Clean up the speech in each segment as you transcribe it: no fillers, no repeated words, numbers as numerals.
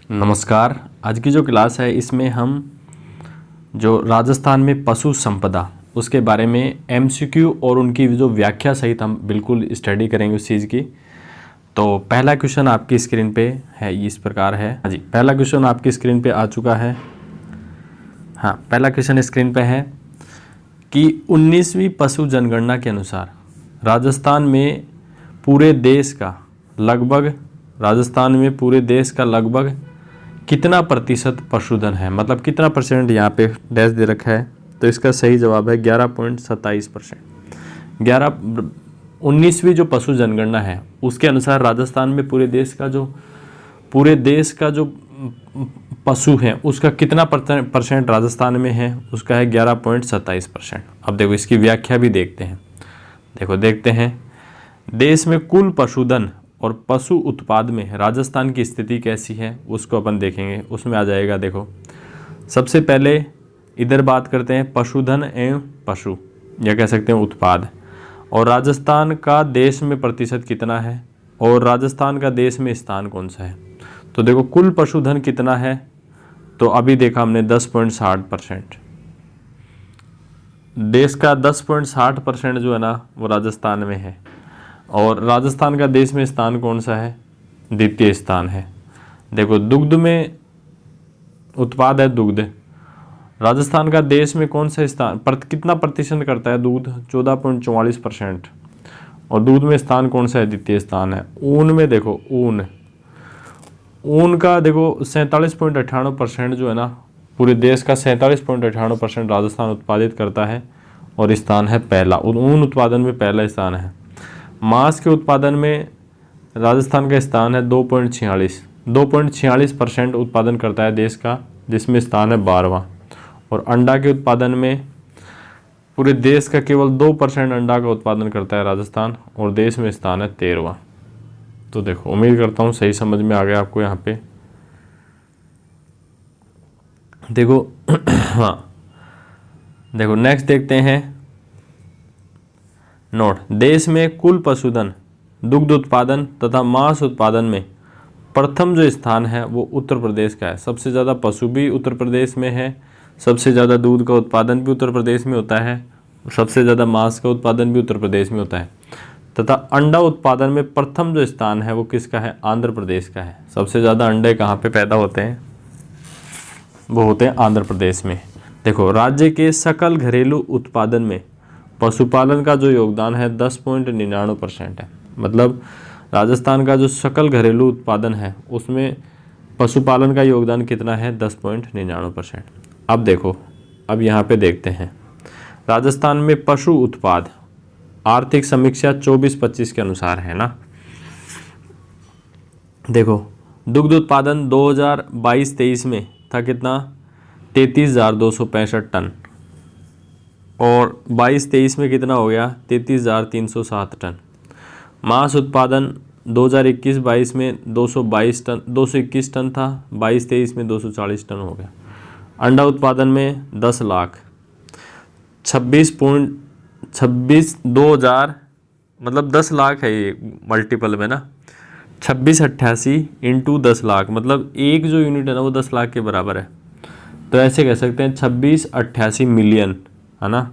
नमस्कार। आज की जो क्लास है इसमें हम जो राजस्थान में पशु संपदा उसके बारे में एमसीक्यू और उनकी जो व्याख्या सहित हम बिल्कुल स्टडी करेंगे उस चीज़ की। तो पहला क्वेश्चन आपकी स्क्रीन पे है, इस प्रकार है। हाँ जी, पहला क्वेश्चन आपकी स्क्रीन पे आ चुका है। हाँ, पहला क्वेश्चन स्क्रीन पे है कि 19वीं पशु जनगणना के अनुसार राजस्थान में पूरे देश का लगभग कितना प्रतिशत पशुधन है, मतलब कितना परसेंट यहाँ पे डैश दे रखा है। तो इसका सही जवाब है 11.27%। 19वीं जो पशु जनगणना है उसके अनुसार राजस्थान में पूरे देश का जो पशु है उसका कितना परसेंट राजस्थान में है, उसका है 11.27%। अब देखो इसकी व्याख्या भी देखते हैं। देश में कुल पशुधन और पशु उत्पाद में राजस्थान की स्थिति कैसी है उसको अपन देखेंगे। उसमें आ जाएगा, देखो सबसे पहले इधर बात करते हैं पशुधन एवं पशु, या कह सकते हैं उत्पाद, और राजस्थान का देश में प्रतिशत कितना है और राजस्थान का देश में स्थान कौन सा है। तो देखो कुल पशुधन कितना है, तो अभी देखा हमने 10.60%। देश का 10.60% जो है ना वो राजस्थान में है, और राजस्थान का देश में स्थान कौन सा है, द्वितीय स्थान है। देखो दुग्ध में उत्पाद है दुग्ध, राजस्थान का देश में कौन सा स्थान कितना प्रतिशत करता है दूध, 14.44%, और दूध में स्थान कौन सा है, द्वितीय स्थान है। ऊन में देखो ऊन का देखो 47.98% जो है ना पूरे देश का 47.98% राजस्थान उत्पादित करता है और स्थान है पहला, ऊन उत्पादन में पहला स्थान है। मांस के उत्पादन में राजस्थान का स्थान है 2.46% उत्पादन करता है देश का, जिसमें स्थान है 12वां। और अंडा के उत्पादन में पूरे देश का केवल 2% अंडा का उत्पादन करता है राजस्थान, और देश में स्थान है 13वां। तो देखो उम्मीद करता हूँ सही समझ में आ गया आपको यहाँ पे। देखो हाँ, देखो नेक्स्ट देखते हैं नोट। देश में कुल पशुधन, दुग्ध उत्पादन तथा मांस उत्पादन में प्रथम जो स्थान है वो उत्तर प्रदेश का है। सबसे ज़्यादा पशु भी उत्तर प्रदेश में है, सबसे ज़्यादा दूध का उत्पादन भी उत्तर प्रदेश में होता है, सबसे ज़्यादा मांस का उत्पादन भी उत्तर प्रदेश में होता है, तथा अंडा उत्पादन में प्रथम जो स्थान है वो किसका है, आंध्र प्रदेश का है। सबसे ज़्यादा अंडे कहाँ पे पैदा होते हैं, वो होते हैं आंध्र प्रदेश में। देखो राज्य के सकल घरेलू उत्पादन में पशुपालन का जो योगदान है 10.99% है। मतलब राजस्थान का जो सकल घरेलू उत्पादन है उसमें पशुपालन का योगदान कितना है, 10.99%। अब देखो, अब यहाँ पे देखते हैं राजस्थान में पशु उत्पाद आर्थिक समीक्षा 24-25 के अनुसार है ना। देखो दुग्ध उत्पादन 2022-23 में था कितना, 33,265 टन, और 22-23 में कितना हो गया, 33,307 टन। मांस उत्पादन 2021-22 में 221 टन था, 22-23 में 240 टन हो गया। अंडा उत्पादन में 10 लाख 2000 मतलब 10 लाख है ये मल्टीपल में ना, 2688 इंटू 10 लाख, मतलब एक जो यूनिट है ना वो 10 लाख के बराबर है। तो ऐसे कह सकते हैं 2688 मिलियन है ना।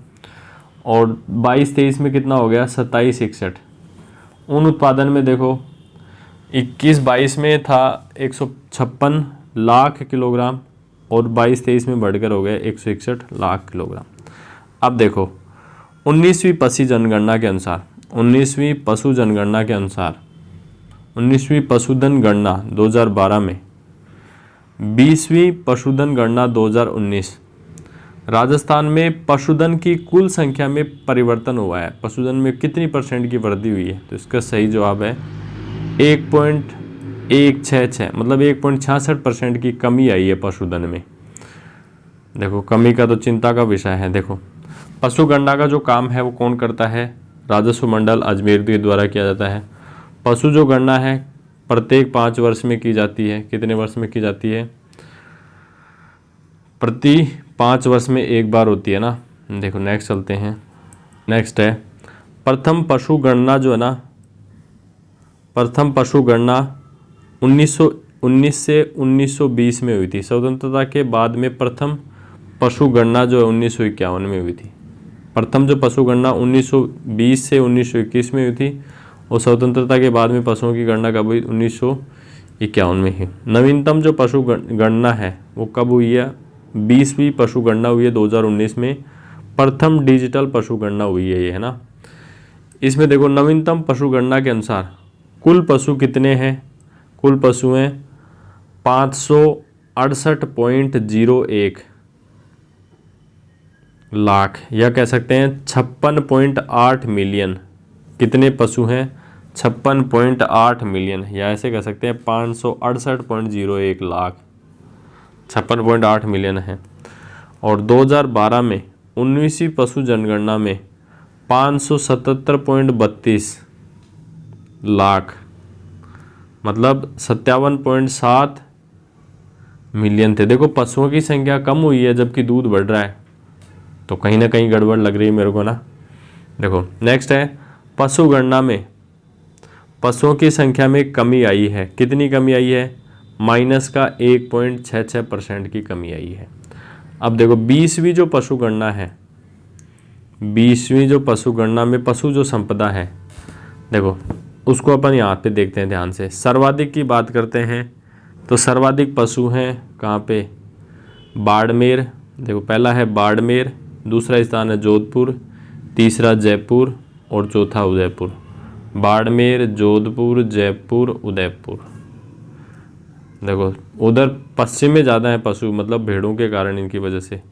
और 22-23 में कितना हो गया, 2761। ऊन उत्पादन में देखो 21-22 में था 156 लाख किलोग्राम, और 22-23 में बढ़कर हो गया 161 लाख किलोग्राम। अब देखो 19वीं पशुधन गणना 2012 में 20वीं पशुधन गणना 2019, राजस्थान में पशुधन की कुल संख्या में परिवर्तन हुआ है। पशुधन में कितनी परसेंट की वृद्धि हुई है, तो इसका सही जवाब है 1.166, मतलब 1.66% की कमी आई है पशुधन में। देखो कमी का तो चिंता का विषय है। देखो पशु गणना का जो काम है वो कौन करता है, राजस्व मंडल अजमेर के द्वारा किया जाता है। पशु जो गणना है प्रत्येक 5 वर्ष में की जाती है। कितने वर्ष में की जाती है, प्रति 5 वर्ष में एक बार होती है ना। देखो नेक्स्ट चलते हैं। नेक्स्ट है प्रथम पशु गणना जो है ना, प्रथम पशु गणना 19 से 1920 में हुई थी। स्वतंत्रता के बाद में प्रथम पशु गणना जो है 1951 में हुई थी। प्रथम जो पशु गणना 1920 से 1921 में हुई थी और स्वतंत्रता के बाद में पशुओं की गणना कब हुई? 1951 में ही। नवीनतम जो पशु गणना है वो कब हुई है? 20वीं पशु गणना हुई है 2019 में। प्रथम डिजिटल पशु गणना हुई है ये, है ना। इसमें देखो नवीनतम पशु गणना के अनुसार कुल पशु कितने हैं? कुल पशु हैं 568.01 लाख, या कह सकते हैं 56.8 मिलियन। कितने पशु हैं? 56.8 मिलियन, या ऐसे कह सकते हैं 568.01 लाख, 56.8 मिलियन है। और 2012 में 19वीं पशु जनगणना में 577.32 लाख, मतलब 57.7 मिलियन थे। देखो पशुओं की संख्या कम हुई है जबकि दूध बढ़ रहा है, तो कहीं ना कहीं गड़बड़ लग रही है मेरे को ना। देखो नेक्स्ट है पशु गणना में पशुओं की संख्या में कमी आई है। कितनी कमी आई है? माइनस का 1.66% की कमी आई है। अब देखो 20वीं जो पशु गणना है, 20वीं जो पशु गणना में पशु जो संपदा है, देखो उसको अपन यहाँ पे देखते हैं ध्यान से। सर्वाधिक की बात करते हैं तो सर्वाधिक पशु हैं कहाँ पे? बाड़मेर। देखो पहला है बाड़मेर, दूसरा स्थान है जोधपुर, तीसरा जयपुर और चौथा उदयपुर। बाड़मेर, जोधपुर, जयपुर, उदयपुर। देखो उधर पश्चिम में ज़्यादा है पशु, मतलब भेड़ों के कारण, इनकी वजह से।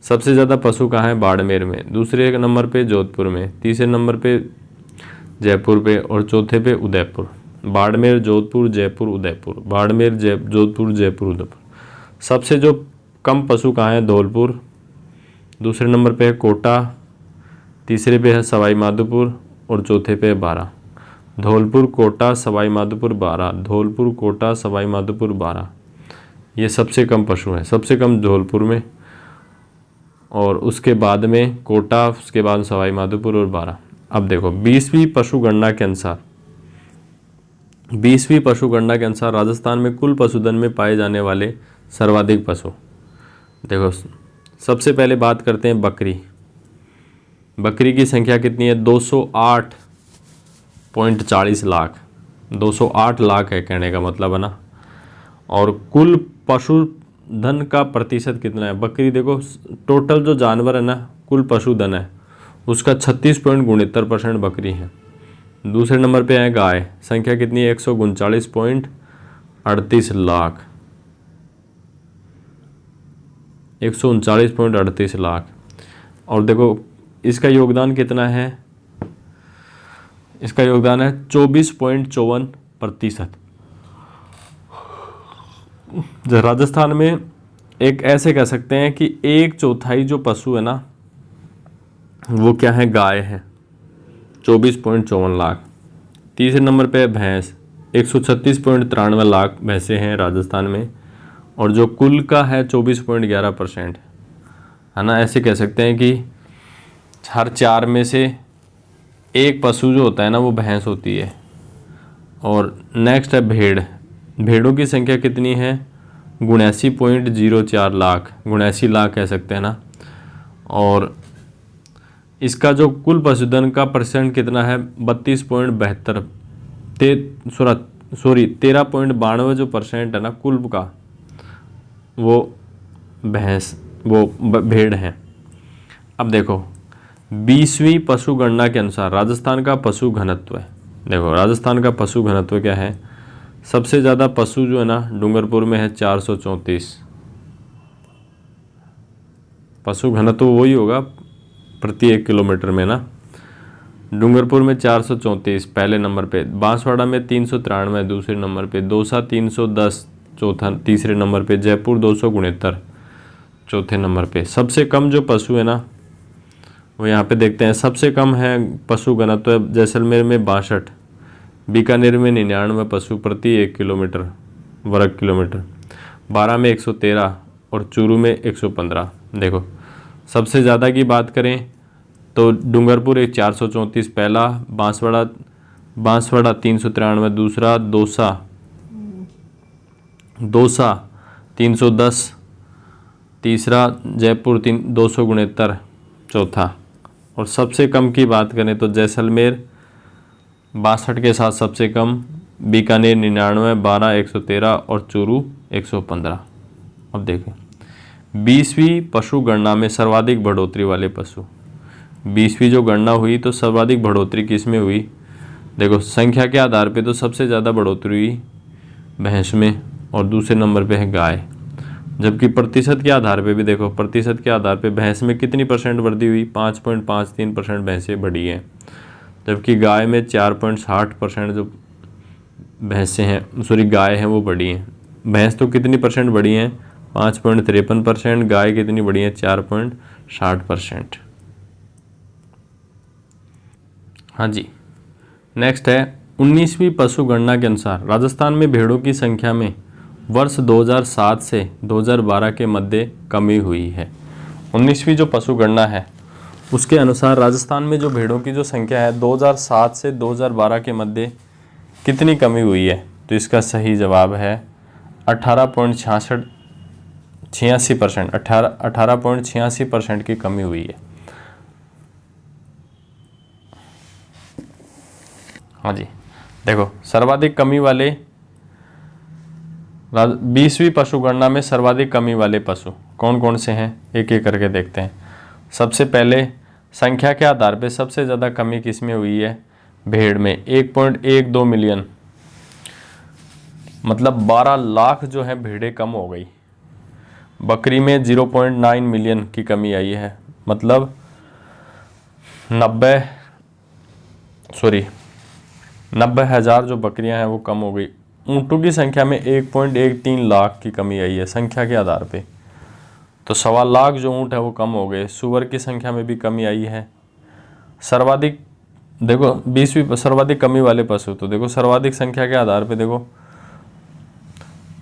सबसे ज़्यादा पशु कहाँ है? बाड़मेर में, दूसरे नंबर पे जोधपुर में, तीसरे नंबर पे जयपुर पे और चौथे पे उदयपुर। बाड़मेर, जोधपुर, जयपुर, उदयपुर। बाड़मेर, जोधपुर, जयपुर, उदयपुर। सबसे जो कम पशु कहाँ है? धौलपुर, दूसरे नंबर पे है कोटा, तीसरे पे है सवाई माधोपुर और चौथे पे है बारा। धौलपुर, कोटा, सवाई माधोपुर, बारा। धौलपुर, कोटा, सवाई माधोपुर, बारा, ये सबसे कम पशु हैं। सबसे कम धौलपुर में और उसके बाद में कोटा, उसके बाद सवाई माधोपुर और बारा। अब देखो 20वीं पशु गणना के अनुसार 20वीं पशु गणना के अनुसार राजस्थान में कुल पशुधन में पाए जाने वाले सर्वाधिक पशु। देखो सबसे पहले बात करते हैं बकरी। बकरी की संख्या कितनी है? 208.40 लाख। 208 लाख है कहने का मतलब, है ना। और कुल पशुधन का प्रतिशत कितना है? बकरी देखो टोटल जो जानवर है ना, कुल पशुधन है उसका 36.69% बकरी है। दूसरे नंबर पे है गाय, संख्या कितनी है? 139.38 लाख। 139.38 लाख। और देखो इसका योगदान कितना है? इसका योगदान है 24.54%। राजस्थान में एक ऐसे कह सकते हैं कि 1/4 जो पशु है ना वो क्या है? गाय है, 24.54 लाख। तीसरे नंबर पे है भैंस, 136.93 लाख भैंसें हैं राजस्थान में, और जो कुल का है 24.11%, है ना। ऐसे कह सकते हैं कि हर 4 में से एक पशु जो होता है ना वो भैंस होती है। और नेक्स्ट है भेड़। भेड़ों की संख्या कितनी है? 79.04 लाख, 79 लाख कह सकते हैं ना। और इसका जो कुल पशुधन का परसेंट कितना है? 32.72, 13.92 जो परसेंट है ना कुल का, वो भैंस, वो भेड़ है। अब देखो 20वीं पशु गणना के अनुसार राजस्थान का पशु घनत्व है। देखो राजस्थान का पशु घनत्व क्या है? सबसे ज़्यादा पशु जो है ना डूंगरपुर में है 434। पशु घनत्व वही होगा प्रति 1 किलोमीटर में ना। डूंगरपुर में 434 पहले नंबर पे, बांसवाड़ा में 393 दूसरे नंबर पे, दौसा 310 तीसरे नंबर पे, जयपुर 269 चौथे नंबर पे। सबसे कम जो पशु है ना वो यहाँ पे देखते हैं। सबसे कम है पशु घनत्व जैसलमेर में 62, बीकानेर में 99 पशु प्रति 1 किलोमीटर वर्ग किलोमीटर, बारा में 113 और चूरू में 115। देखो सबसे ज़्यादा की बात करें तो डूंगरपुर 434 पहला, बांसवाड़ा 393 दूसरा, दौसा दौसा 310, तीसरा जयपुर 269 चौथा। और सबसे कम की बात करें तो जैसलमेर 62 के साथ सबसे कम, बीकानेर 99, 12 113 और चूरू 115। अब देखें 20वीं पशु गणना में सर्वाधिक बढ़ोतरी वाले पशु। 20वीं जो गणना हुई तो सर्वाधिक बढ़ोतरी किस में हुई? देखो संख्या के आधार पे तो सबसे ज़्यादा बढ़ोतरी हुई भैंस में और दूसरे नंबर पे है गाय। जबकि प्रतिशत के आधार पे भी देखो, प्रतिशत के आधार पे भैंस में कितनी % वृद्धि हुई? 5.53% भैंसें बढ़ी हैं। जबकि गाय में 4.60% जो भैंसें हैं, सॉरी गाय हैं, वो बढ़ी हैं। भैंस तो कितनी % बढ़ी हैं? 5.53%। गाय कितनी बढ़ी है? 4.60%। हाँ जी, नेक्स्ट है 19वीं पशु गणना के अनुसार राजस्थान में भेड़ों की संख्या में वर्ष 2007 से 2012 के मध्य कमी हुई है। 19वीं जो पशु गणना है उसके अनुसार राजस्थान में जो भेड़ों की जो संख्या है 2007 से 2012 के मध्य कितनी कमी हुई है? तो इसका सही जवाब है 18.86% की कमी हुई है। हाँ जी, देखो सर्वाधिक कमी वाले 20वीं पशु गणना में सर्वाधिक कमी वाले पशु कौन कौन से हैं, एक एक करके देखते हैं। सबसे पहले संख्या के आधार पे सबसे ज़्यादा कमी किस में हुई है? भेड़ में 1.12 मिलियन, मतलब 12 लाख जो है भेड़ें कम हो गई। बकरी में 0.9 मिलियन की कमी आई है, मतलब 90,000 जो बकरियां हैं वो कम हो गई। ऊँटों की संख्या में 1.13 लाख की कमी आई है संख्या के आधार पे, तो 1.25 लाख जो ऊँट है वो कम हो गए। सूअर की संख्या में भी कमी आई है। सर्वाधिक देखो 20वीं सर्वाधिक कमी वाले पशु, तो देखो सर्वाधिक संख्या के आधार पे देखो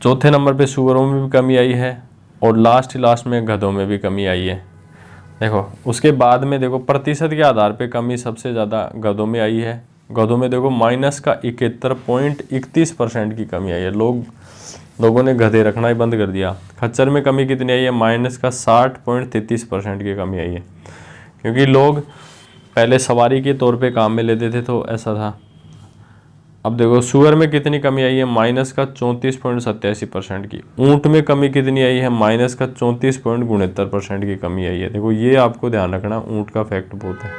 चौथे नंबर पे सूअरों में भी कमी आई है और लास्ट में गधों में भी कमी आई है। देखो उसके बाद में देखो प्रतिशत के आधार पे कमी सबसे ज़्यादा गधों में आई है। गधों में देखो -71.31% की कमी आई है। लोगों ने गधे रखना ही बंद कर दिया। खच्चर में कमी कितनी आई है? -60.33% की कमी आई है, क्योंकि लोग पहले सवारी के तौर पे काम में लेते थे, तो ऐसा था। अब देखो सूअर में कितनी कमी आई है? -34.87% की। ऊँट में कमी कितनी आई है? -34.69% की कमी आई है। देखो ये आपको ध्यान रखना, ऊँट का फैक्ट बहुत है।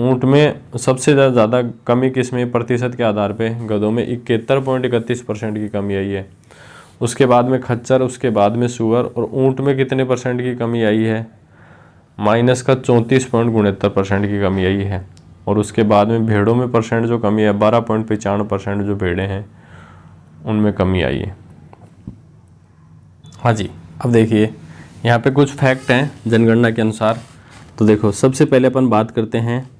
ऊँट में सबसे ज़्यादा कमी किस में? प्रतिशत के आधार पे गधों में 71.31% की कमी आई है। उसके बाद में खच्चर, उसके बाद में सूअर, और ऊँट में कितने % की कमी आई है? -34.69% की कमी आई है। और उसके बाद में भेड़ों में % जो कमी है 12.95% जो भेड़ें हैं उनमें कमी आई है। हाँ जी, अब देखिए यहाँ पे कुछ फैक्ट हैं जनगणना के अनुसार। तो देखो सबसे पहले अपन बात करते हैं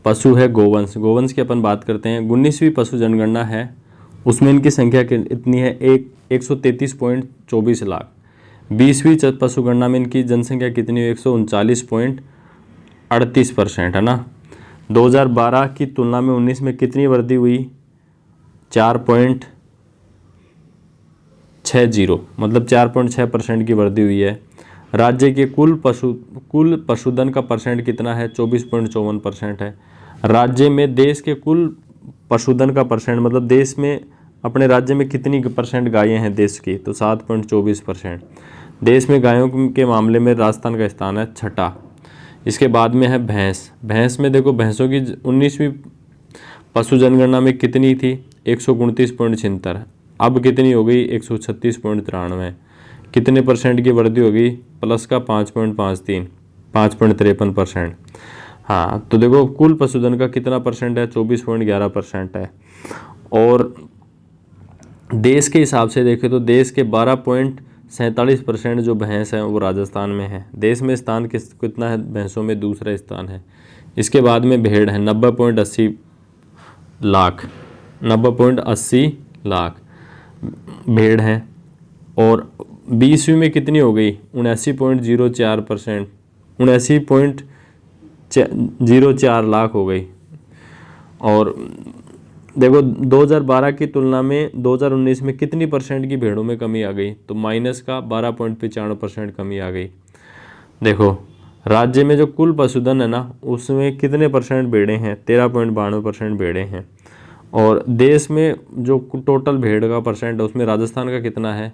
पशु है गोवंश। गोवंश की अपन बात करते हैं। 19वीं पशु जनगणना है उसमें इनकी संख्या इतनी है 133.24 लाख। 20वीं पशु गणना में इनकी जनसंख्या कितनी है? 139.38% है ना। 2012 की तुलना में 19 में कितनी वृद्धि हुई? 4.60, मतलब 4.6% की वृद्धि हुई है। राज्य के कुल पशुधन का % कितना है? 24.54% है। राज्य में देश के कुल पशुधन का %, मतलब देश में अपने राज्य में कितनी % गायें हैं देश की? तो 7.24%। देश में गायों के मामले में राजस्थान का स्थान है 6ठा। इसके बाद में है भैंस। भैंस में देखो भैंसों की 19वीं पशु जनगणना में कितनी थी? 129.76, अब कितनी हो गई? 136.93। कितने % की वृद्धि होगी? प्लस का 5.53% हाँ, तो देखो कुल पशुधन का कितना % है? 24.11% है। और देश के हिसाब से देखें तो देश के 12.47% जो भैंस हैं वो राजस्थान में है। देश में स्थान कितना है भैंसों में? दूसरा स्थान है। इसके बाद में भेड़ है 90.80 लाख, 90.80 लाख भेड़ हैं। और 20वीं में कितनी हो गई? 79.04%, 79.04 लाख हो गई। और देखो 2012 की तुलना में 2019 में कितनी परसेंट की भेड़ों में कमी आ गई, तो माइनस का 12.95% कमी आ गई। देखो राज्य में जो कुल पशुधन है ना उसमें कितने परसेंट भेड़ें हैं, 13.92% भेड़ें हैं। और देश में जो टोटल भेड़ का परसेंट है उसमें राजस्थान का कितना है,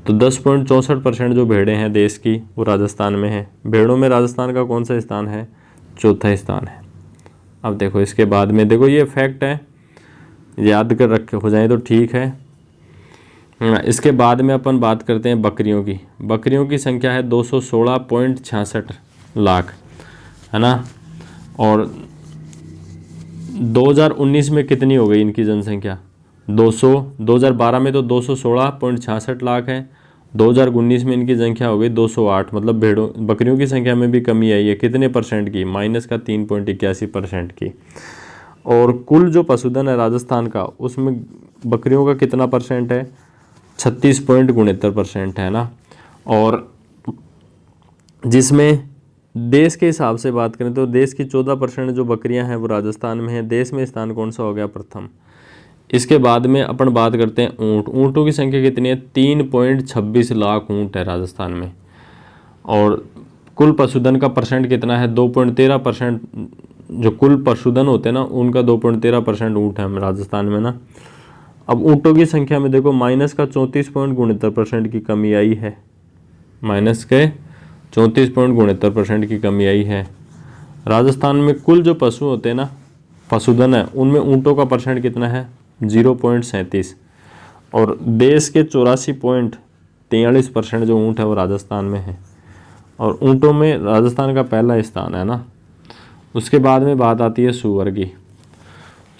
तो 10.64% जो भेड़ें हैं देश की वो राजस्थान में है। भेड़ों में राजस्थान का कौन सा स्थान है, चौथा स्थान है। अब देखो इसके बाद में देखो ये फैक्ट है, याद कर रखे हो जाए तो ठीक है। इसके बाद में अपन बात करते हैं बकरियों की। बकरियों की संख्या है 216.66 लाख, है ना। और 2019 में कितनी हो गई इनकी जनसंख्या, 2012 में तो 216.66 लाख है, 2019 में इनकी संख्या हो गई 208, मतलब भेड़ों बकरियों की संख्या में भी कमी आई है। कितने परसेंट की, माइनस का 3.81% की। और कुल जो पशुधन है राजस्थान का उसमें बकरियों का कितना परसेंट है, 36.69% है ना। और जिसमें देश के हिसाब से बात करें तो देश की 14% जो बकरियां हैं वो राजस्थान में है। देश में स्थान कौन सा हो गया, प्रथम। इसके बाद में अपन बात करते हैं ऊँट। ऊँटों की संख्या कितनी है, 3.26 लाख ऊँट है राजस्थान में। और कुल पशुधन का परसेंट कितना है, 2.13%। जो कुल पशुधन होते हैं ना उनका 2.13% ऊँट है राजस्थान में ना। अब ऊँटों की संख्या में देखो माइनस का 34.69% की कमी आई है, माइनस के 34.69% की कमी आई है। राजस्थान में कुल जो पशु होते हैं ना पशुधन है उनमें ऊँटों का परसेंट कितना है, 0.37। और देश के 84.43% जो ऊँट है वो राजस्थान में है। और ऊँटों में राजस्थान का पहला स्थान है ना। उसके बाद में बात आती है सूअर की।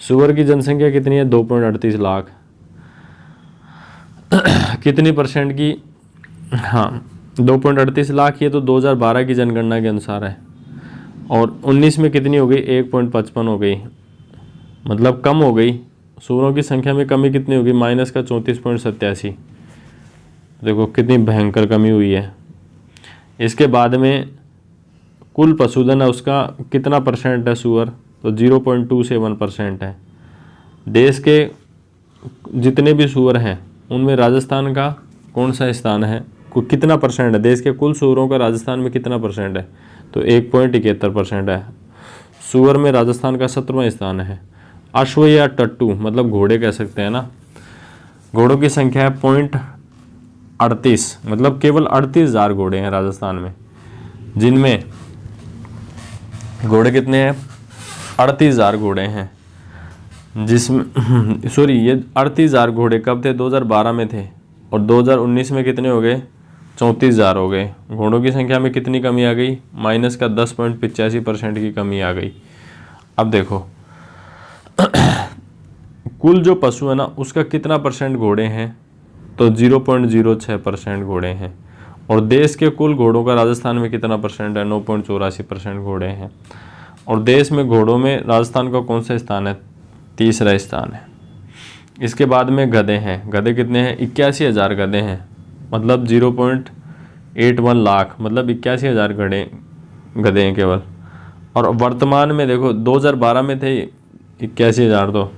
सूअर की जनसंख्या कितनी है, 2.38 लाख। कितनी परसेंट की, हाँ 2.38 लाख, ये तो 2012 की जनगणना के अनुसार है। और 19 में कितनी हो गई, 1.55 हो गई, मतलब कम हो गई। सूअरों की संख्या में कमी कितनी होगी, माइनस का 34.87। देखो कितनी भयंकर कमी हुई है। इसके बाद में कुल पशुधन है उसका कितना परसेंट है सूअर, तो 0.27% है। देश के जितने भी सूअर हैं उनमें राजस्थान का कौन सा स्थान है, कितना परसेंट है, देश के कुल सूअरों का राजस्थान में कितना परसेंट है, तो 1.71% है। सूअर में राजस्थान का 17वां स्थान है। अश्व या टट्टू मतलब घोड़े कह सकते हैं ना, घोड़ों की संख्या है 0.38, मतलब केवल 38,000 घोड़े हैं राजस्थान में, जिनमें घोड़े कितने हैं, 38,000 घोड़े हैं। जिसमें सॉरी ये 38,000 घोड़े कब थे, 2012 में थे। और 2019 में कितने हो गए, 34,000 हो गए। घोड़ों की संख्या में कितनी कमी आ गई, माइनस का 10.85% की कमी आ गई। अब देखो कुल जो पशु है ना उसका कितना परसेंट घोड़े हैं, तो 0.06% घोड़े हैं। और देश के कुल घोड़ों का राजस्थान में कितना परसेंट है, 9.84% घोड़े हैं। और देश में घोड़ों में राजस्थान का कौन सा स्थान है, तीसरा स्थान है। इसके बाद में गधे हैं। गधे कितने हैं, 81,000 गधे हैं, मतलब 0.81 लाख, मतलब 81,000 गधे हैं केवल। और वर्तमान में देखो 2012 में थे 81,000, तो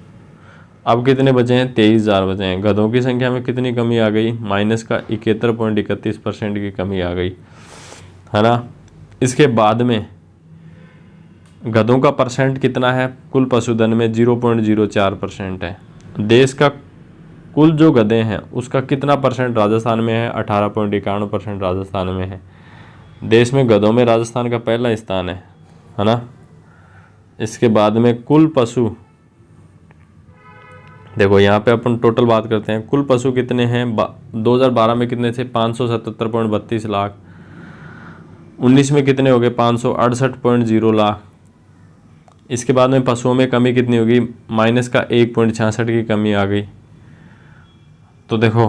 अब कितने बचे हैं, 23,000 बचे हैं। गधों की संख्या में कितनी कमी आ गई, माइनस का 71.31% की कमी आ गई, है ना। इसके बाद में गधों का परसेंट कितना है कुल पशुधन में, 0.04% है। देश का कुल जो गधे हैं उसका कितना परसेंट राजस्थान में है, 18.91% राजस्थान में है। देश में गधों में राजस्थान का पहला स्थान है ना। इसके बाद में कुल पशु, देखो यहाँ पे अपन टोटल बात करते हैं, कुल पशु कितने हैं, 2012 में कितने थे, 577.32 लाख। 19 में कितने हो गए, 568.0 लाख। इसके बाद में पशुओं में कमी कितनी होगी, माइनस का 1.66 की कमी आ गई। तो देखो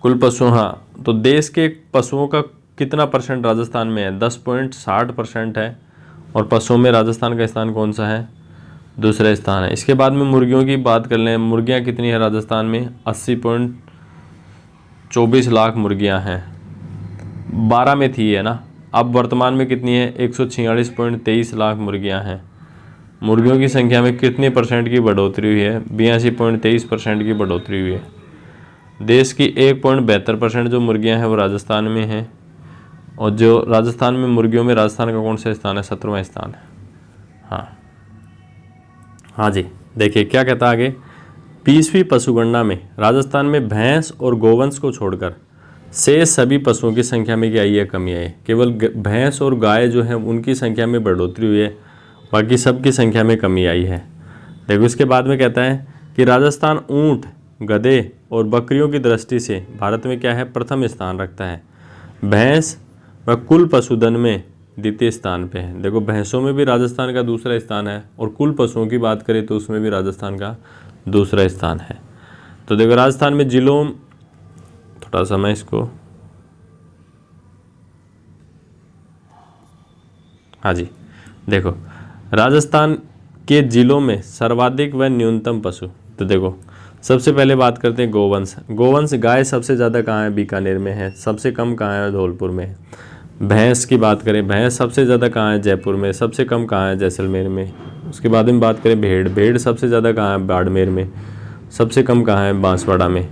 कुल पशु, हाँ तो देश के पशुओं का कितना परसेंट राजस्थान में है, 10.60% है। और पशुओं में राजस्थान का स्थान कौन सा है, दूसरा स्थान है। इसके बाद में मुर्गियों की बात कर लें, मुर्गियाँ कितनी है राजस्थान में, 80.24 लाख मुर्गियाँ हैं। 12 में थी है ना, अब वर्तमान में कितनी है, 146.23 लाख मुर्गियाँ हैं। मुर्गियों की संख्या में कितने % की बढ़ोतरी हुई है? 82.23% की बढ़ोतरी हुई है। देश की 1.72% जो मुर्गियां हैं वो राजस्थान में हैं, और जो राजस्थान में मुर्गियों में राजस्थान का कौन सा स्थान है? 17वां स्थान है। हाँ जी, देखिए क्या कहता है आगे। 20वीं पशुगणना में राजस्थान में भैंस और गोवंश को छोड़कर शेष सभी पशुओं की संख्या में क्या आई है? कमी आई है। केवल भैंस और गाय जो है उनकी संख्या में बढ़ोतरी हुई है, बाकी सबकी संख्या में कमी आई है। देखो इसके बाद में कहता है कि राजस्थान ऊंट, गधे और बकरियों की दृष्टि से भारत में क्या है? प्रथम स्थान रखता है। भैंस व कुल पशुधन में द्वितीय स्थान पे है। देखो भैंसों में भी राजस्थान का दूसरा स्थान है, और कुल पशुओं की बात करें तो उसमें भी राजस्थान का दूसरा स्थान है। तो देखो राजस्थान में जिलों, थोड़ा समय इसको, हाँ जी, देखो राजस्थान के जिलों में सर्वाधिक व न्यूनतम पशु। तो देखो सबसे पहले बात करते हैं गोवंश। गोवंश गाय सबसे ज़्यादा कहाँ है? बीकानेर में है। सबसे कम कहाँ है? धौलपुर में है। भैंस की बात करें, भैंस सबसे ज़्यादा कहाँ है? जयपुर में। सबसे कम कहाँ है? जैसलमेर में। उसके बाद में बात करें भेड़, भेड़ सबसे ज़्यादा कहाँ है? बाड़मेर में। सबसे कम कहाँ है? बांसवाड़ा में।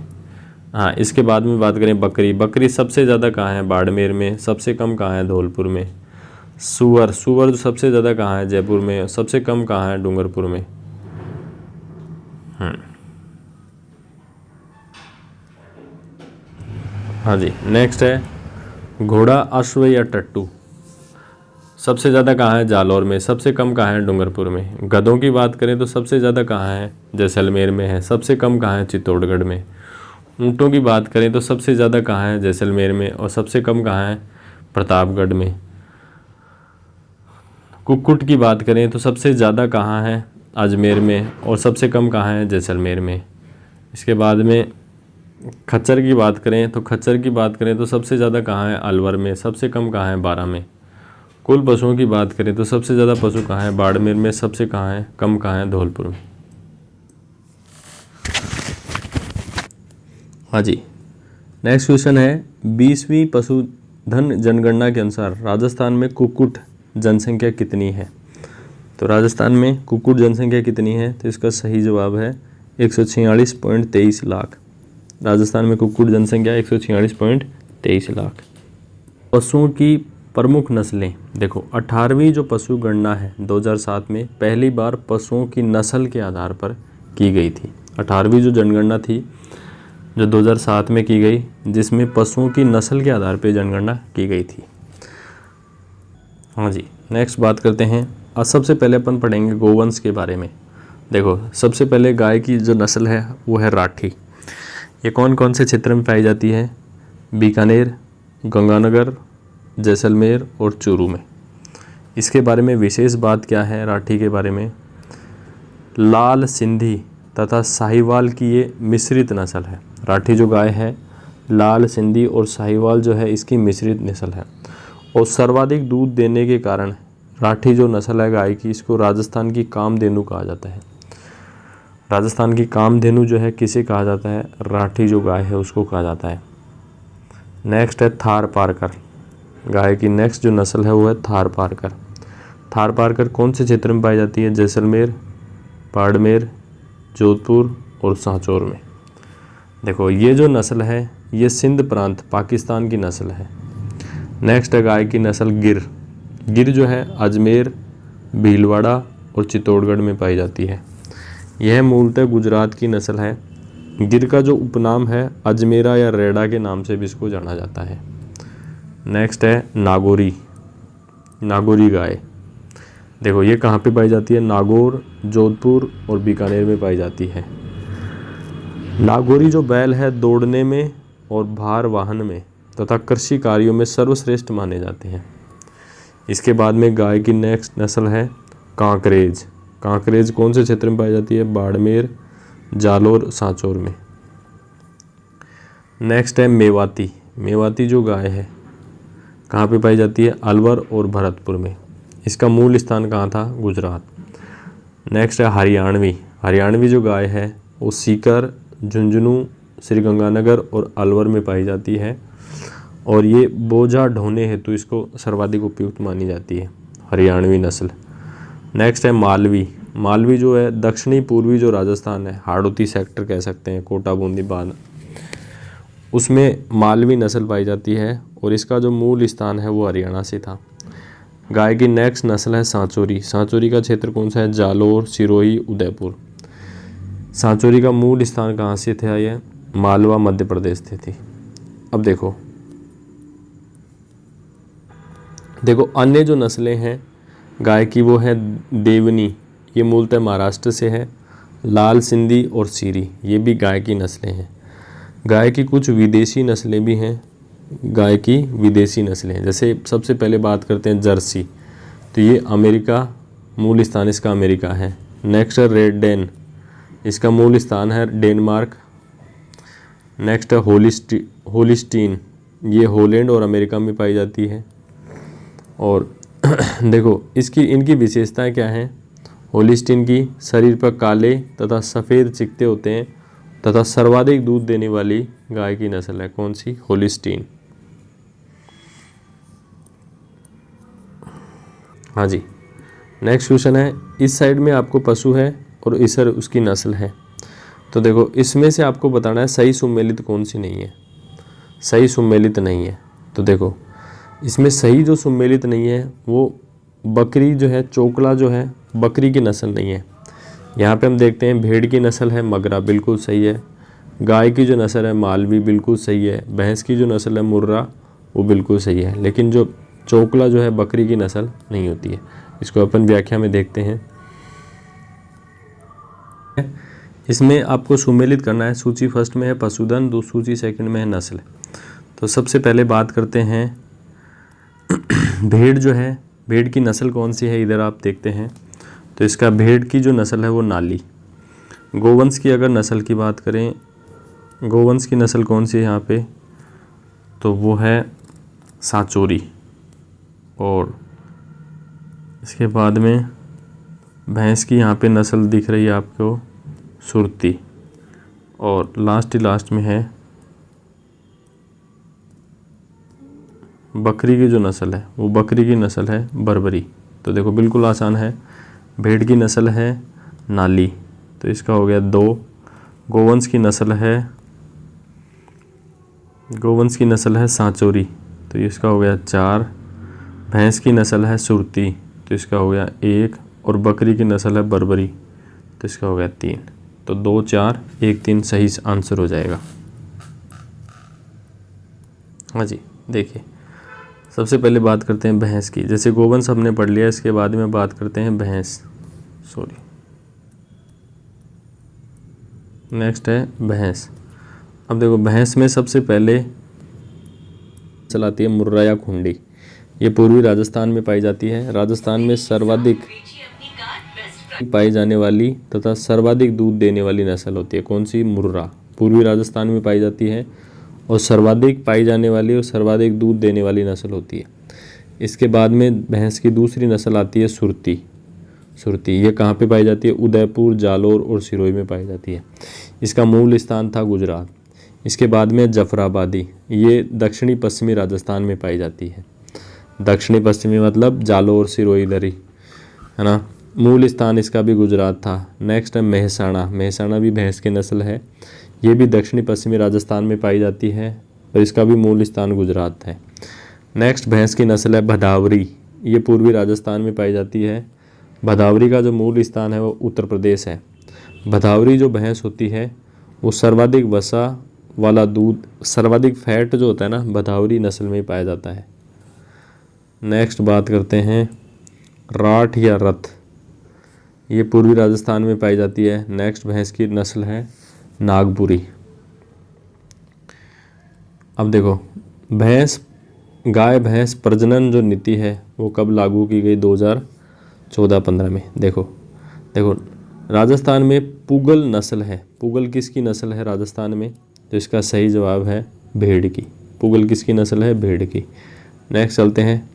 हाँ, इसके बाद में बात करें बकरी, बकरी सबसे ज़्यादा कहाँ है? बाड़मेर में। सबसे कम कहाँ है? धौलपुर में। सूअर, सूअर सबसे ज़्यादा कहाँ है? जयपुर में। सबसे कम कहाँ है? डूंगरपुर में। हाँ जी, नेक्स्ट है घोड़ा, अश्व या टट्टू। सबसे ज़्यादा कहाँ है? जालौर में। सबसे कम कहाँ है? डूंगरपुर में। गधों की बात करें तो सबसे ज़्यादा कहाँ है? जैसलमेर में है। सबसे कम कहाँ है? चित्तौड़गढ़ में। ऊँटों की बात करें तो सबसे ज़्यादा कहाँ है? जैसलमेर में, और सबसे कम कहाँ है? प्रतापगढ़ में। कुक्कुट की बात करें तो सबसे ज़्यादा कहाँ है? अजमेर में, और सबसे कम कहाँ है? जैसलमेर में। इसके बाद में खच्चर की बात करें तो सबसे ज़्यादा कहाँ है? अलवर में। सबसे कम कहाँ है? बारां में। कुल पशुओं की बात करें तो सबसे ज़्यादा पशु कहाँ है? बाड़मेर में। सबसे कहाँ है? कम कहाँ है? धौलपुर में। हाँ जी, नेक्स्ट क्वेश्चन है 20वीं पशुधन जनगणना के अनुसार राजस्थान में कुक्कुट जनसंख्या कितनी है? तो राजस्थान में कुक्कुट जनसंख्या कितनी है? तो इसका सही जवाब है 146.23 लाख। राजस्थान में कुक्कुट जनसंख्या 146.23 लाख। पशुओं की प्रमुख नस्लें। देखो 18वीं जो पशु गणना है 2007 में पहली बार पशुओं की नस्ल के आधार पर की गई थी। 18वीं जो जनगणना थी जो 2007 में की गई, जिसमें पशुओं की नस्ल के आधार पर जनगणना की गई थी। हाँ जी, नेक्स्ट बात करते हैं। आज सबसे पहले अपन पढ़ेंगे गोवंश के बारे में। देखो सबसे पहले गाय की जो नस्ल है वो है राठी। ये कौन कौन से क्षेत्र में पाई जाती है? बीकानेर, गंगानगर, जैसलमेर और चूरू में। इसके बारे में विशेष बात क्या है राठी के बारे में? लाल सिंधी तथा साहिवाल की ये मिश्रित नस्ल है। राठी जो गाय है लाल सिंधी और साहिवाल जो है इसकी मिश्रित नस्ल है, और सर्वाधिक दूध देने के कारण राठी जो नस्ल है गाय की, इसको राजस्थान की कामधेनु कहा जाता है। राजस्थान की कामधेनु जो है किसे कहा जाता है? राठी जो गाय है उसको कहा जाता है। नेक्स्ट है थार पारकर। गाय की नेक्स्ट जो नस्ल है वो है थार पारकर। थार पारकर कौन से क्षेत्र में पाई जाती है? जैसलमेर, बाड़मेर, जोधपुर और सांचौर में। देखो ये जो नस्ल है ये सिंध प्रांत पाकिस्तान की नस्ल है। नेक्स्ट है गाय की नस्ल गिर। गिर जो है अजमेर, भीलवाड़ा और चित्तौड़गढ़ में पाई जाती है। यह मूलतः गुजरात की नस्ल है। गिर का जो उपनाम है अजमेरा या रेडा के नाम से भी इसको जाना जाता है। नेक्स्ट है नागौरी। नागौरी गाय। देखो ये कहाँ पे पाई जाती है? नागौर, जोधपुर और बीकानेर में पाई जाती है। नागौरी जो बैल है दौड़ने में और भार वाहन में तथा कृषि कार्यों में सर्वश्रेष्ठ माने जाते हैं। इसके बाद में गाय की नेक्स्ट नस्ल है कांकरेज। कांकरेज कौन से क्षेत्र में पाई जाती है? बाड़मेर, जालौर, सांचौर में। नेक्स्ट है मेवाती। मेवाती जो गाय है कहाँ पे पाई जाती है? अलवर और भरतपुर में। इसका मूल स्थान कहाँ था? गुजरात। नेक्स्ट है हरियाणवी। हरियाणवी जो गाय है वो सीकर, झुंझुनू, श्रीगंगानगर और अलवर में पाई जाती है, और ये बोझा ढोने हेतु इसको सर्वाधिक उपयुक्त मानी जाती है हरियाणवी नस्ल। नेक्स्ट है मालवी। मालवी जो है दक्षिणी पूर्वी जो राजस्थान है, हाड़ौती सेक्टर कह सकते हैं, कोटा बूंदी बांध, उसमें मालवी नस्ल पाई जाती है और इसका जो मूल स्थान है वो हरियाणा से था। गाय की नेक्स्ट नस्ल है सांचौरी। सांचौरी का क्षेत्र कौन सा है? जालोर, सिरोही, उदयपुर। सांचौरी का मूल स्थान कहाँ से था? ये मालवा मध्य प्रदेश से थी। अब देखो अन्य जो नस्लें हैं गाय की वो है देवनी, ये मूलतः महाराष्ट्र से है। लाल सिंधी और सीरी, ये भी गाय की नस्लें हैं। गाय की कुछ विदेशी नस्लें भी हैं। गाय की विदेशी नस्लें, जैसे सबसे पहले बात करते हैं जर्सी, तो ये अमेरिका, मूल स्थान इसका अमेरिका है। नेक्स्ट है रेड डेन, इसका मूल स्थान है डेनमार्क। नेक्स्ट है होलिस्टीन, ये हॉलैंड और अमेरिका में पाई जाती है। और देखो इनकी विशेषताएं क्या हैं? होलिस्टीन की शरीर पर काले तथा सफ़ेद चिकते होते हैं तथा सर्वाधिक दूध देने वाली गाय की नस्ल है। कौन सी? होलिस्टीन। हाँ जी, नेक्स्ट क्वेश्चन है, इस साइड में आपको पशु है और इस उसकी नस्ल है, तो देखो इसमें से आपको बताना है सही सुमेलित कौन सी नहीं है। सही सुमेलित नहीं है, तो देखो इसमें सही जो सुमेलित नहीं है वो बकरी जो है, चोकला जो है बकरी की नस्ल नहीं है। यहाँ पे हम देखते हैं भेड़ की नस्ल है मगरा, बिल्कुल सही है। गाय की जो नस्ल है मालवी, बिल्कुल सही है। भैंस की जो नस्ल है मुर्रा, वो बिल्कुल सही है। लेकिन जो चोकला जो है बकरी की नस्ल नहीं होती है। इसको अपन व्याख्या में देखते हैं। इसमें आपको सुमेलित करना है। सूची फर्स्ट में है पशुधन, सूची सेकंड में है नस्ल। तो सबसे पहले बात करते हैं भेड़ जो है, भेड़ की नस्ल कौन सी है, इधर आप देखते हैं। तो इसका भेड़ की जो नस्ल है वो नाली। गोवंश की अगर नस्ल की बात करें, गोवंश की नस्ल कौन सी है यहाँ पे, तो वो है सांचौरी। और इसके बाद में भैंस की यहाँ पे नस्ल दिख रही है आपको सुरती। और लास्ट में है बकरी की जो नस्ल है, वो बकरी की नस्ल है बर्बरी। तो देखो बिल्कुल आसान है। भेड़ की नस्ल है नाली, तो इसका हो गया 2। गोवंश की नस्ल है सांचौरी, तो इसका हो गया 4। भैंस की नस्ल है सुरती, तो इसका हो गया 1। और बकरी की नस्ल है बर्बरी, तो इसका हो गया 3। तो 2, 4, 1, 3 सही आंसर हो जाएगा। हाँ जी, देखिए सबसे पहले बात करते हैं भैंस की। जैसे गोवंश हमने पढ़ लिया, इसके बाद में बात करते हैं भैंस। नेक्स्ट है भैंस। अब देखो भैंस में सबसे पहले चलाती है मुर्रा या खुंडी। ये पूर्वी राजस्थान में पाई जाती है। राजस्थान में सर्वाधिक पाई जाने वाली तथा सर्वाधिक दूध देने वाली नस्ल होती है। कौन सी? मुर्रा। पूर्वी राजस्थान में पाई जाती है और सर्वाधिक पाई जाने वाली और सर्वाधिक दूध देने वाली नस्ल होती है। इसके बाद में भैंस की दूसरी नस्ल आती है सुरती। ये कहाँ पे पाई जाती है? उदयपुर, जालोर और सिरोही में पाई जाती है। इसका मूल स्थान था गुजरात। इसके बाद में जफराबादी, ये दक्षिणी पश्चिमी राजस्थान में पाई जाती है। दक्षिणी पश्चिमी मतलब जालोर, सिरोही, दरी, है ना। मूल स्थान इसका भी गुजरात था। नेक्स्ट है मेहसाणा भी भैंस की नस्ल है। ये भी दक्षिणी पश्चिमी राजस्थान में पाई जाती है और इसका भी मूल स्थान गुजरात है। नेक्स्ट भैंस की नस्ल है भदावरी। ये पूर्वी राजस्थान में पाई जाती है। भदावरी का जो मूल स्थान है वो उत्तर प्रदेश है। भदावरी जो भैंस होती है वो सर्वाधिक वसा वाला दूध, सर्वाधिक फैट जो होता है ना, भदावरी नस्ल में पाया जाता है। नेक्स्ट बात करते हैं राठ या रथ। ये पूर्वी राजस्थान में पाई जाती है। नेक्स्ट भैंस की नस्ल है नागपुरी। अब देखो गाय भैंस प्रजनन जो नीति है वो कब लागू की गई? 2014-15 में। देखो राजस्थान में पुगल नस्ल है। पुगल किसकी नस्ल है राजस्थान में? तो इसका सही जवाब है भेड़ की। पुगल किसकी नस्ल है? भेड़ की। नेक्स्ट चलते हैं,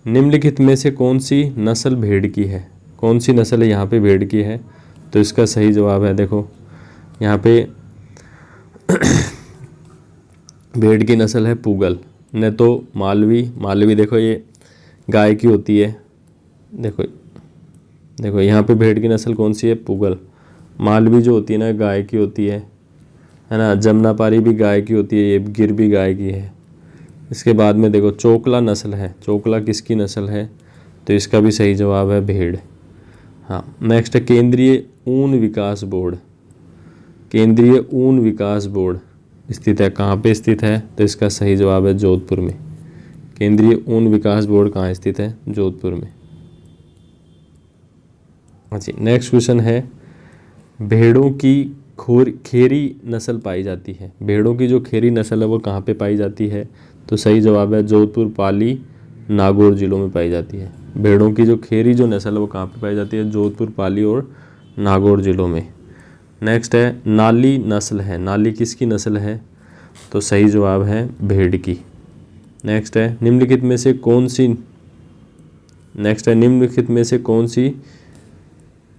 निम्नलिखित में से कौन सी नस्ल भेड़ की है? कौन सी नस्ल है यहाँ पे भेड़ की है? तो इसका सही जवाब है, देखो यहाँ पे भेड़ की नस्ल है पुगल। न तो मालवी देखो ये गाय की होती है। देखो देखो यहाँ पे भेड़ की नस्ल कौन सी है, पुगल। मालवी जो होती है ना गाय की होती है ना। जमुनापारी भी गाय की होती है, ये गिर भी गाय की है। इसके बाद में देखो चोकला नस्ल है, चोकला किसकी नस्ल है, तो इसका भी सही जवाब है भेड़। हाँ, नेक्स्ट है केंद्रीय ऊन विकास बोर्ड। केंद्रीय ऊन विकास बोर्ड स्थित है, कहाँ पे स्थित है, तो इसका सही जवाब है जोधपुर में। केंद्रीय ऊन विकास बोर्ड कहाँ स्थित है, जोधपुर में। अच्छा, नेक्स्ट क्वेश्चन है भेड़ों की खेरी नस्ल पाई जाती है। भेड़ों की जो खेरी नस्ल है वो कहाँ पे पाई जाती है, तो सही जवाब है जोधपुर, पाली, नागौर जिलों में पाई जाती है। भेड़ों की जो खेरी जो नस्ल है वो कहाँ पे पाई जाती है, जोधपुर, पाली और नागौर जिलों में। नेक्स्ट है नाली नस्ल है। नाली किसकी नस्ल है, तो सही जवाब है भेड़ की। नेक्स्ट है निम्नलिखित में से कौन सी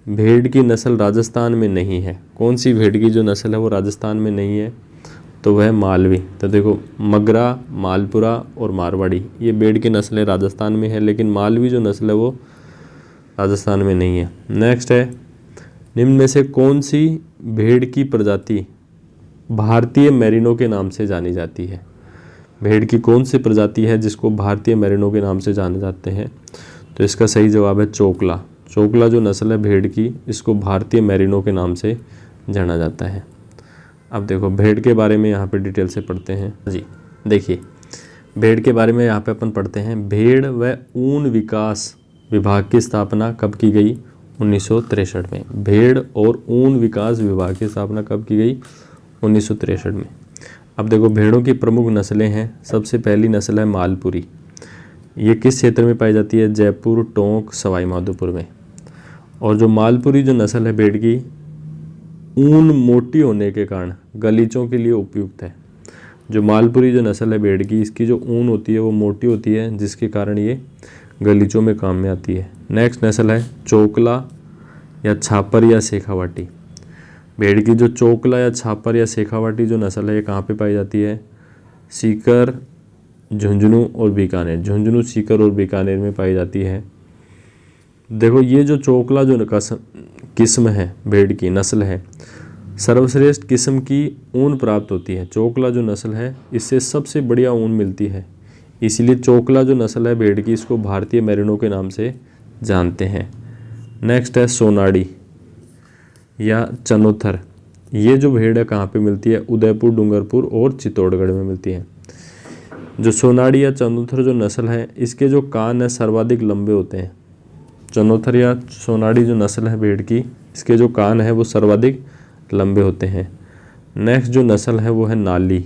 भेड़ की नस्ल राजस्थान में नहीं है। कौन सी भेड़ की जो नस्ल है वो राजस्थान में नहीं है, तो वह मालवी। तो देखो मगरा, मालपुरा और मारवाड़ी ये भेड़ की नस्लें राजस्थान में है, लेकिन मालवी जो नस्ल है वो राजस्थान में नहीं है। नेक्स्ट है निम्न में से कौन सी भेड़ की प्रजाति भारतीय मेरिनो के नाम से जानी जाती है। भेड़ की कौन सी प्रजाति है जिसको भारतीय मेरिनो के नाम से जाने जाते हैं, तो इसका सही जवाब है चोकला। चोकला जो नस्ल है भेड़ की, इसको भारतीय मेरिनो के नाम से जाना जाता है। अब देखो भेड़ के बारे में यहाँ पे डिटेल से पढ़ते हैं जी। देखिए भेड़ के बारे में यहाँ पे अपन पढ़ते हैं। भेड़ व ऊन विकास विभाग की स्थापना कब की गई, 1963 में। भेड़ और ऊन विकास विभाग की स्थापना कब की गई, 1963 में। अब देखो भेड़ों की प्रमुख नस्लें हैं। सबसे पहली नस्ल है मालपुरी। ये किस क्षेत्र में पाई जाती है, जयपुर, टोंक, सवाई माधोपुर में। और जो मालपुरी जो नस्ल है भेड़ की, ऊन मोटी होने के कारण गलीचों के लिए उपयुक्त है। जो मालपुरी जो नस्ल है भेड़ की, इसकी जो ऊन होती है वो मोटी होती है, जिसके कारण ये गलीचों में काम में आती है। नेक्स्ट नस्ल है चोकला या छापर या शेखावाटी। भेड़ की जो चोकला या छापर या शेखावाटी जो नस्ल है ये कहाँ पे पाई जाती है, सीकर, झुंझुनू और बीकानेर। झुंझुनू, सीकर और बीकानेर में पाई जाती है। देखो ये जो चोकला जो किस्म है भेड़ की नस्ल है, सर्वश्रेष्ठ किस्म की ऊन प्राप्त होती है। चोकला जो नस्ल है इससे सबसे बढ़िया ऊन मिलती है, इसीलिए चोकला जो नस्ल है भेड़ की, इसको भारतीय मेरिनो के नाम से जानते हैं। नेक्स्ट है सोनाड़ी या चनोथर। ये जो भेड़ है कहाँ पे मिलती है, उदयपुर, डूंगरपुर और चित्तौड़गढ़ में मिलती है। जो सोनाड़ी या चनोथर जो नस्ल है, इसके जो कान है सर्वाधिक लंबे होते हैं। चनोथर या सोनाड़ी जो नस्ल है भेड़ की, इसके जो कान है वो सर्वाधिक लंबे होते हैं। नेक्स्ट जो नस्ल है वो है नाली।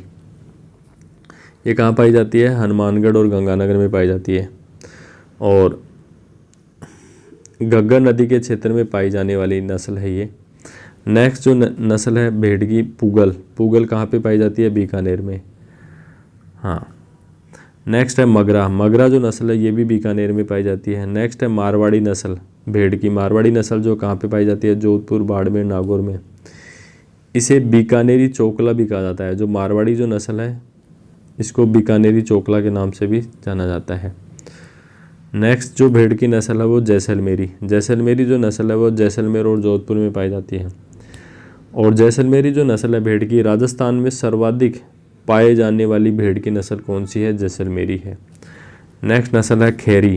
ये कहाँ पाई जाती है, हनुमानगढ़ और गंगानगर में पाई जाती है, और घग्गर नदी के क्षेत्र में पाई जाने वाली नस्ल है ये। नेक्स्ट जो नस्ल है भेड़ की पुगल। पुगल कहाँ पे पाई जाती है, बीकानेर में। हाँ, नेक्स्ट है मगरा। मगरा जो नस्ल है ये भी बीकानेर में पाई जाती है। नेक्स्ट है मारवाड़ी नस्ल भेड़ की। मारवाड़ी नस्ल जो कहाँ पे पाई जाती है, जोधपुर, बाड़मेर, नागौर में। इसे बीकानेरी चोकला भी कहा जाता है। जो मारवाड़ी जो नस्ल है इसको बीकानेरी चोकला के नाम से भी जाना जाता है। नेक्स्ट जो भेड़ की नस्ल है वो जैसलमेरी। जैसलमेरी जो नस्ल है वो जैसलमेर और जोधपुर में पाई जाती है। और जैसलमेरी जो नस्ल है भेड़ की, राजस्थान में सर्वाधिक पाए जाने वाली भेड़ की नस्ल कौन सी है, जैसलमेरी है। नेक्स्ट नस्ल है खैरी।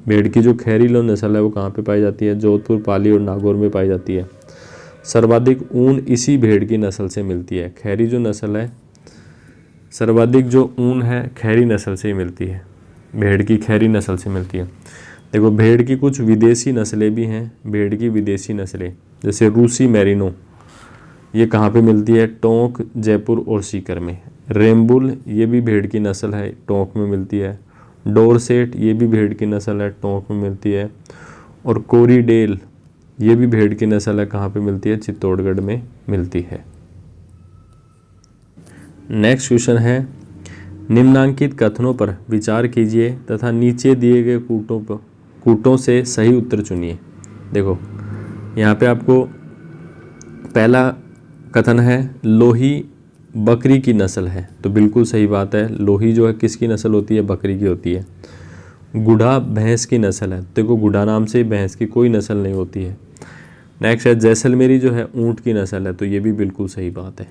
भेड़ की जो खैरी लो नस्ल है वो कहाँ पे पाई जाती है, जोधपुर, पाली और नागौर में पाई जाती है। सर्वाधिक ऊन इसी भेड़ की नस्ल से मिलती है। खैरी जो नस्ल है, सर्वाधिक जो ऊन है खैरी नस्ल से ही मिलती है, भेड़ की खैरी नस्ल से मिलती है। देखो भेड़ की कुछ विदेशी नस्लें भी हैं। भेड़ की विदेशी नस्लें जैसे रूसी मेरिनो, ये कहाँ पे मिलती है, टोंक, जयपुर और सीकर में। रेम्बुल ये भी भेड़ की नस्ल है, टोंक में मिलती है। डोरसेट ये भी भेड़ की नस्ल है, टोंक में मिलती है। और कोरीडेल ये भी भेड़ की नस्ल है, कहाँ पे मिलती है, चित्तौड़गढ़ में मिलती है। नेक्स्ट क्वेश्चन है निम्नांकित कथनों पर विचार कीजिए तथा नीचे दिए गए कूटों से सही उत्तर चुनिए। देखो यहाँ पे आपको पहला कथन है लोही बकरी की नस्ल है, तो बिल्कुल सही बात है। लोही जो है किसकी नस्ल होती है, बकरी की होती है। गुढ़ा भैंस की नस्ल है। देखो गुढ़ा नाम से भैंस की कोई नस्ल नहीं होती है। नेक्स्ट है जैसलमेरी जो है ऊँट की नस्ल है, तो ये भी बिल्कुल सही बात है।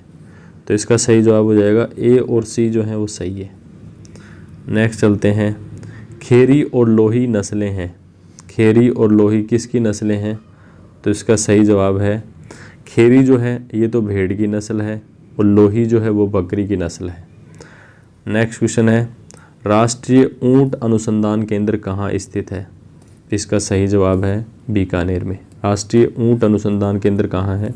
तो इसका सही जवाब हो जाएगा ए और सी जो है वो सही है। नेक्स्ट चलते हैं, खेरी और लोही नस्लें हैं। खेरी और लोही किसकी नस्लें हैं? तो इसका सही जवाब है खेरी जो है ये तो भेड़ की नस्ल है और लोही जो है वो बकरी की नस्ल है। नेक्स्ट क्वेश्चन है, राष्ट्रीय ऊंट अनुसंधान केंद्र कहाँ स्थित है? इसका सही जवाब है बीकानेर में। राष्ट्रीय ऊंट अनुसंधान केंद्र कहाँ है?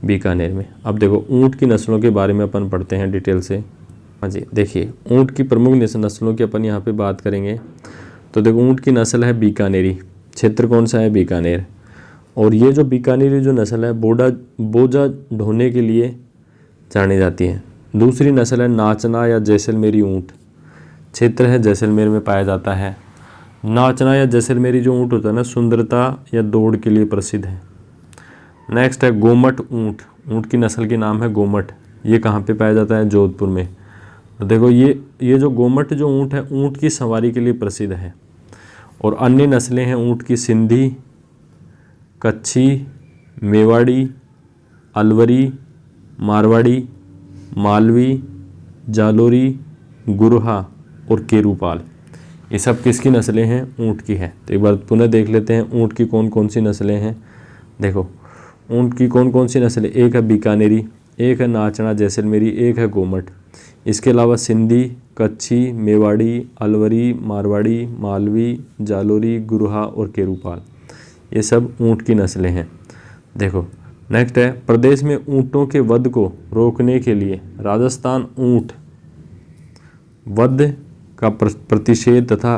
बीकानेर में। अब देखो ऊंट की नस्लों के बारे में अपन पढ़ते हैं डिटेल से। हाँ जी, देखिए ऊंट की प्रमुख नस्लों की अपन यहाँ पे बात करेंगे। तो देखो ऊंट की नस्ल है बीकानेरी, क्षेत्र कौन सा है? बीकानेर। और ये जो बीकानेरी जो नस्ल है बोझा ढोने के लिए जानी जाती है। दूसरी नस्ल है नाचना या जैसलमेरी ऊंट, क्षेत्र है जैसलमेर में पाया जाता है। नाचना या जैसलमेरी जो ऊंट होता है ना, सुंदरता या दौड़ के लिए प्रसिद्ध है। नेक्स्ट है गोमट ऊंट, ऊंट की नस्ल के नाम है गोमट, ये कहाँ पे पाया जाता है? जोधपुर में। तो देखो ये जो गोमट जो ऊंट है ऊंट की सवारी के लिए प्रसिद्ध है। और अन्य नस्लें हैं ऊंट की सिंधी, कच्छी, मेवाड़ी, अलवरी, मारवाड़ी, मालवी, जालोरी, गुरहा और केरूपाल। ये सब किसकी नस्लें हैं? ऊंट की है। तो एक बार पुनः देख लेते हैं ऊंट की कौन कौन सी नस्लें हैं। देखो ऊंट की कौन कौन सी नस्लें, एक है बीकानेरी, एक है नाचना जैसलमेरी, एक है गोमट। इसके अलावा सिंधी, कच्छी, मेवाड़ी, अलवरी, मारवाड़ी, मालवी, जालोरी, गुरहा और केरूपाल, ये सब ऊंट की नस्लें हैं। देखो नेक्स्ट है, प्रदेश में ऊंटों के वध को रोकने के लिए राजस्थान ऊंट वध का प्रतिषेध तथा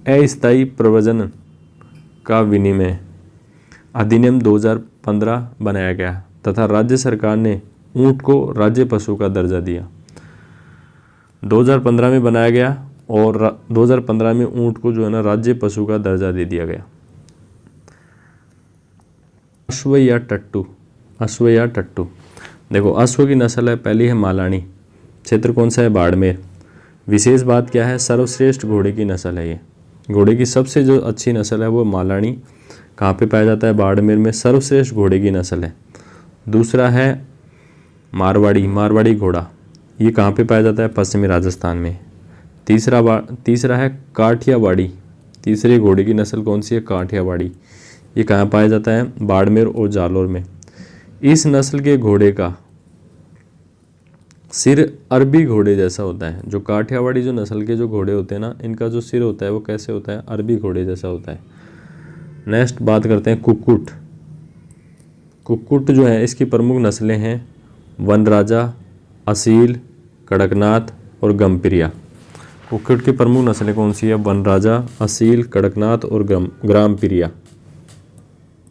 अस्थायी प्रव्रजन का विनिमय अधिनियम 2015 बनाया गया तथा राज्य सरकार ने ऊंट को राज्य पशु का दर्जा दिया। 2015 में बनाया गया और 2015 में ऊंट को जो है ना राज्य पशु का दर्जा दे दिया गया। अश्व या टट्टू, अश्व या टट्टू। देखो अश्व की नस्ल है, पहली है मालानी, क्षेत्र कौन सा है? बाड़मेर। विशेष बात क्या है? सर्वश्रेष्ठ घोड़े की नस्ल है ये। घोड़े की सबसे जो अच्छी नस्ल है वो मालानी, कहाँ पे पाया जाता है? बाड़मेर में, सर्वश्रेष्ठ घोड़े की नस्ल है। दूसरा है मारवाड़ी, मारवाड़ी घोड़ा, ये कहाँ पे पाया जाता है? पश्चिमी राजस्थान में। तीसरा है काठियावाड़ी, तीसरे घोड़े की नस्ल कौन सी है? काठियावाड़ी, ये कहाँ पाया जाता है? बाड़मेर और जालोर में। इस नस्ल के घोड़े का सिर अरबी घोड़े जैसा होता है। जो काठियावाड़ी जो नस्ल के जो घोड़े होते हैं ना, इनका जो सिर होता है वो कैसे होता है? अरबी घोड़े जैसा होता है। नेक्स्ट बात करते हैं कुक्कुट। कुक्कुट जो है इसकी प्रमुख नस्लें हैं वनराजा, असील, कड़कनाथ और गमप्रिया। कुक्कुट की प्रमुख नस्लें कौन सी है? वनराजा, असील, कड़कनाथ और ग्रामप्रिया।